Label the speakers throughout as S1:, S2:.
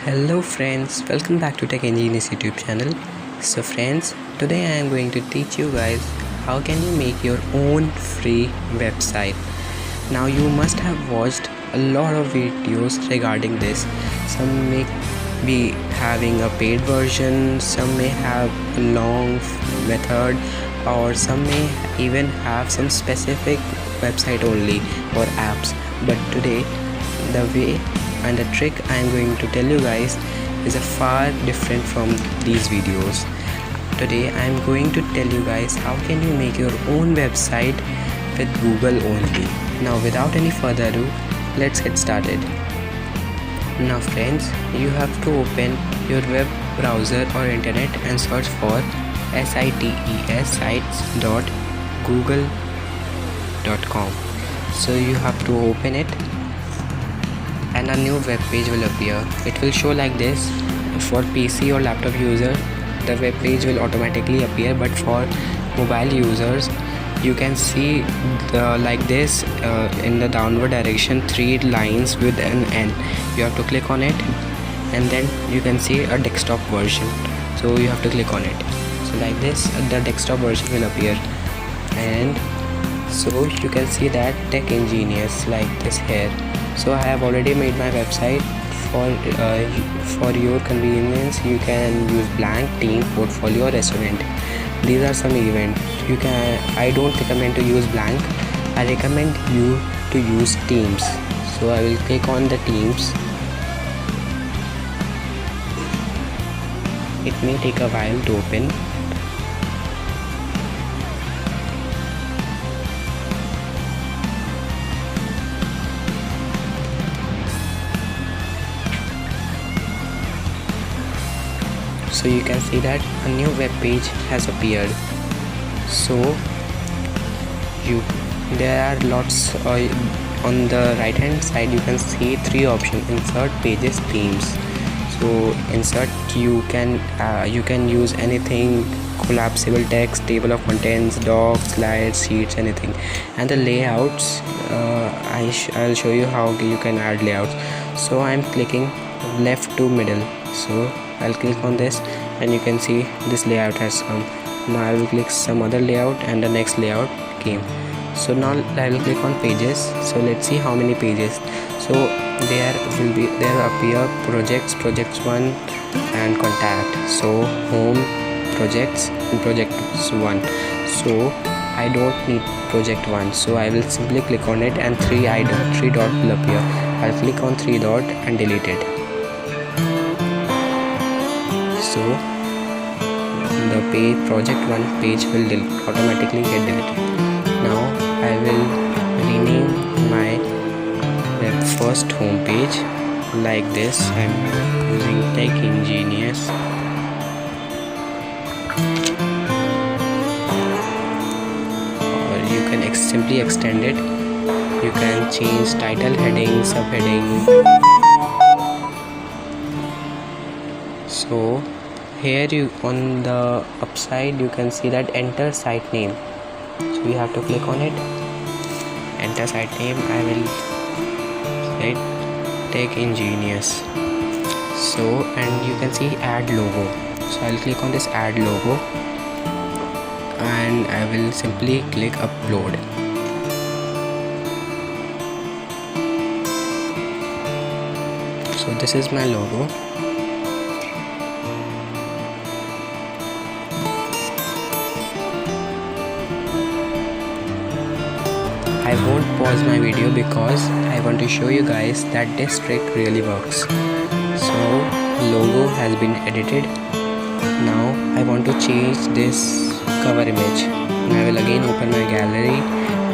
S1: Hello friends, welcome back to Tech Engineers YouTube channel. So friends, today I am going to teach you guys how can you make your own free website. Now you must have watched a lot of videos regarding this. Some may be having a paid version, some may have a long method, or some may even have some specific website only or apps. But today the way and the trick I am going to tell you guys is a far different from these videos. Today I am going to tell you guys how can you make your own website with Google only. Now without any further ado, let's get started. Now friends, you have to open your web browser or internet and search for sites.google.com. So you have to open it and a new web page will appear. It will show like this. For PC or laptop user, the web page will automatically appear, but for mobile users you can see like this in the downward direction, 3 lines with an N. You have to click on it and then you can see a desktop version, so you have to click on it. So like this the desktop version will appear, and so you can see that Tech Engineers like this here. So I have already made my website. For your convenience you can use blank, team, portfolio, restaurant. These are some events. I don't recommend to use blank. I recommend you to use teams. So I will click on the teams. It may take a while to open. So you can see that a new web page has appeared. So there are lots on the right hand side. You can see 3 options: insert, pages, themes. So insert, you can use anything: collapsible text, table of contents, docs, slides, sheets, anything. And the layouts, I'll show you how you can add layouts. So I'm clicking left to middle, so I'll click on this and you can see this layout has come. Now I will click some other layout and the next layout came. So now I will click on pages. So let's see how many pages. So there appear projects 1 and contact. So home, projects and projects 1. So I don't need project 1, so I will simply click on it and 3 dot will appear. I'll click on 3 dot and delete it. So the project 1 page will automatically get deleted. Now I will rename my first home page like this. I'm using Tech Engineers. Or you can simply extend it. You can change title, heading, subheading. So here on the upside you can see that enter site name. So you have to click on it, enter site name. I will say Tech Engineers. So and you can see add logo. So I'll click on this add logo and I will simply click upload. So this is my logo. I won't pause my video because I want to show you guys that this trick really works. So logo has been edited. Now I want to change this cover image. And I will again open my gallery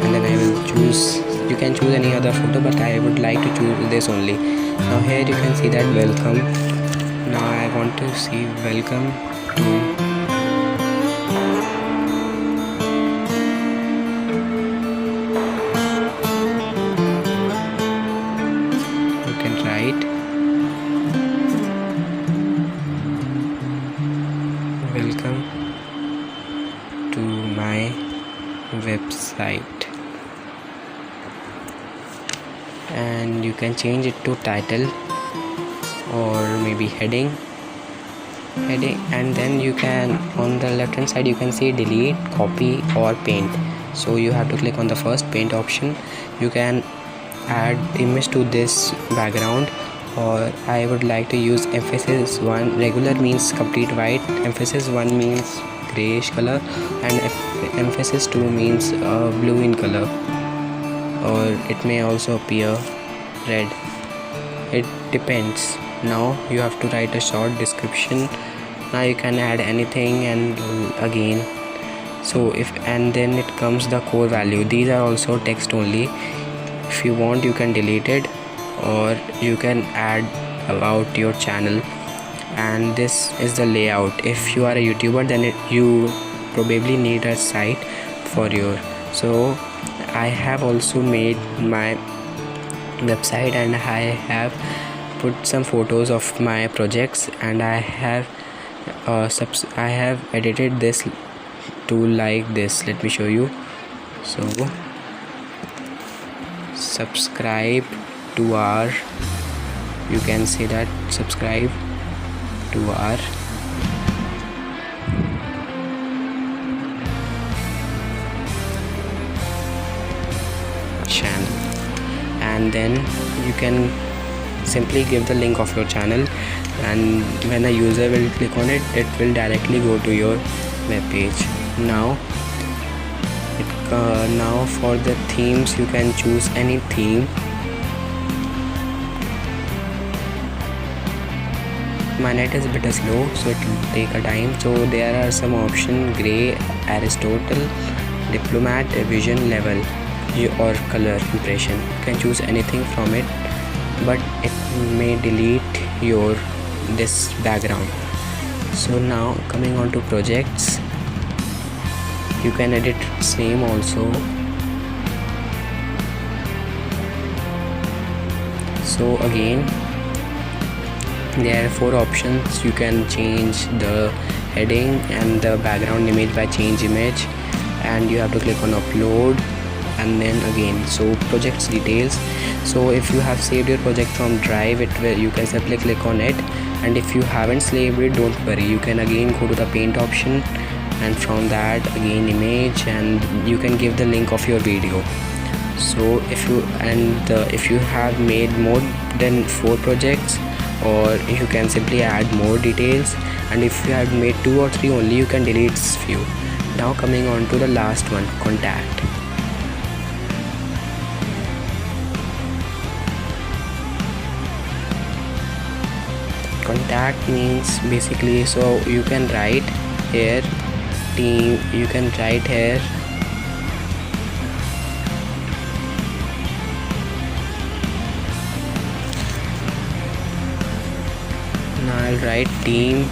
S1: and then I will choose. You can choose any other photo, but I would like to choose this only. Now here you can see that welcome. Now I want to see welcome to welcome to my website, and you can change it to title or maybe heading, and then you can, on the left hand side, you can see delete, copy or paint. So you have to click on the first paint option. You can add image to this background, or I would like to use emphasis 1. Regular means complete white, emphasis 1 means grayish color, and emphasis 2 means blue in color, or it may also appear red. It depends. Now you have to write a short description. Now you can add anything, and again, so and then it comes the core value. These are also text only. If you want, you can delete it, or you can add about your channel. And this is the layout. If you are a YouTuber, then you probably need a site for your. So I have also made my website, and I have put some photos of my projects, and I have edited this to like this. Let me show you. So subscribe to our, you can say that, subscribe to our channel, and then you can simply give the link of your channel, and when a user will click on it, it will directly go to your web page. Now for the themes, you can choose any theme. My net is a bit slow, so it will take a time. So there are some options: gray, Aristotle, diplomat, vision level, or color impression. You can choose anything from it, but it may delete your this background. So now coming on to projects, you can edit same also. So again, there are 4 options. You can change the heading and the background image by change image, and you have to click on upload, and then again, so projects details. So if you have saved your project from drive, you can simply click on it, and if you haven't saved it, don't worry, you can again go to the paint option, and from that again image, and you can give the link of your video. So if you have made more than 4 projects, or you can simply add more details, and if you have made 2 or 3 only, you can delete few. Now coming on to the last one, contact. Contact means basically, so you can write here team, you can write here now I'll write team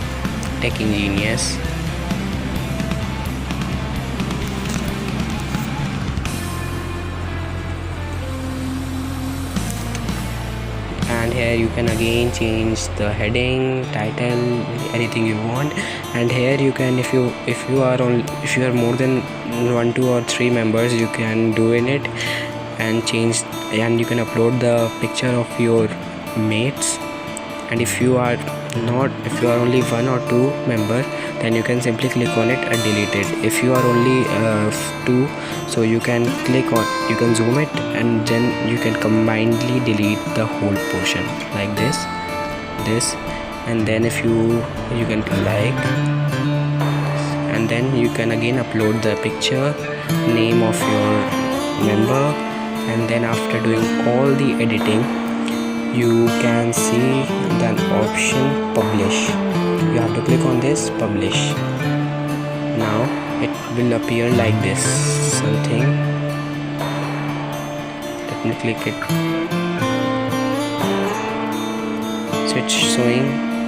S1: tech engineers, and here you can again change the heading, title, anything you want. And here you can, if you are more than 1, 2 or 3 members, you can do in it and change, and you can upload the picture of your mates. And if you are only 1 or 2 member, then you can simply click on it and delete it. If you are only 2, so you can zoom it, and then you can combinedly delete the whole portion like this, and then if you can like, and then you can again upload the picture, name of your member, and then after doing all the editing, you can see the option publish. You have to click on this publish. Now it will appear like this something. Let me click it. So it's showing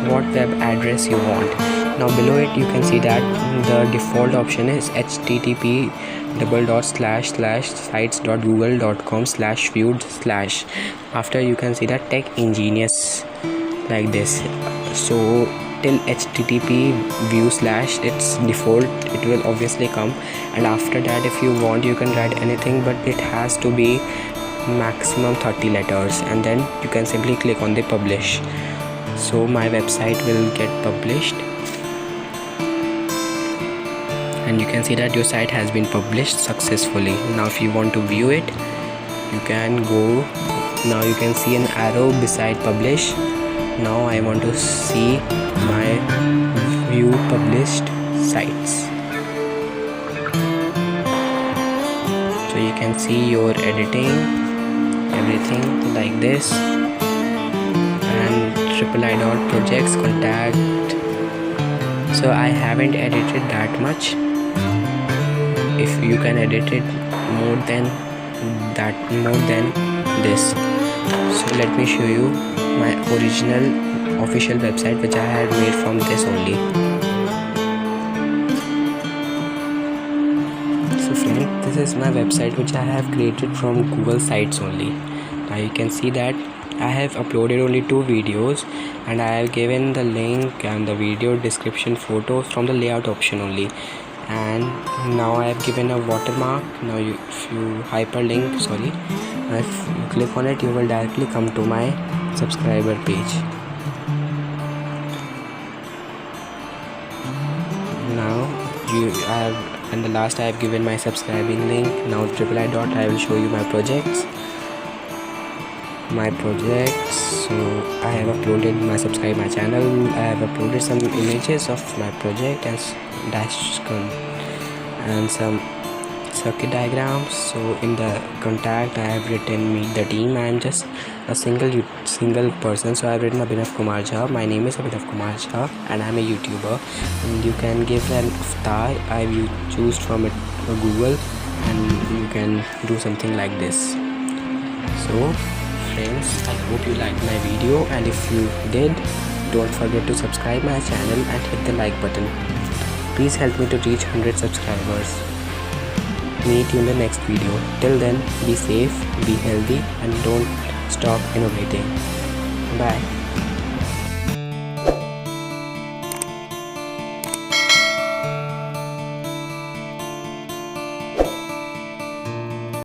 S1: what web address you want. Now below it you can see that the default option is http://sites.google.com/viewed/ after you can see that tech engineers like this. So till http view/ its default, it will obviously come, and after that if you want you can write anything, but it has to be maximum 30 letters, and then you can simply click on the publish. So my website will get published, and you can see that your site has been published successfully. Now if you want to view it, you can go. Now you can see an arrow beside publish. Now I want to see my view published sites. So you can see your editing, everything like this, and III.projects contact. So I haven't edited that much. If you can edit it more than this. So let me show you my original official website which I had made from this only. So friend, this is my website which I have created from Google Sites only. Now you can see that I have uploaded only 2 videos, and I have given the link and the video description photos from the layout option only. And now I have given a watermark. Now if you hyperlink, if you click on it, you will directly come to my subscriber page. Now and the last I have given my subscribing link. Now III. I will show you my projects. So I have uploaded my subscribe my channel. I have uploaded some images of my project and and some circuit diagrams. So in the contact I have written meet the team. I am just a single person, so I have written Abhinav Kumar Jha. My name is Abhinav Kumar Jha and I am a YouTuber. And you can give an avatar. I will choose from it Google, and you can do something like this. So friends, I hope you liked my video, and if you did, don't forget to subscribe my channel and hit the like button. Please help me to reach 100 subscribers. Meet you in the next video. Till then, be safe, be healthy, and don't stop innovating. Bye.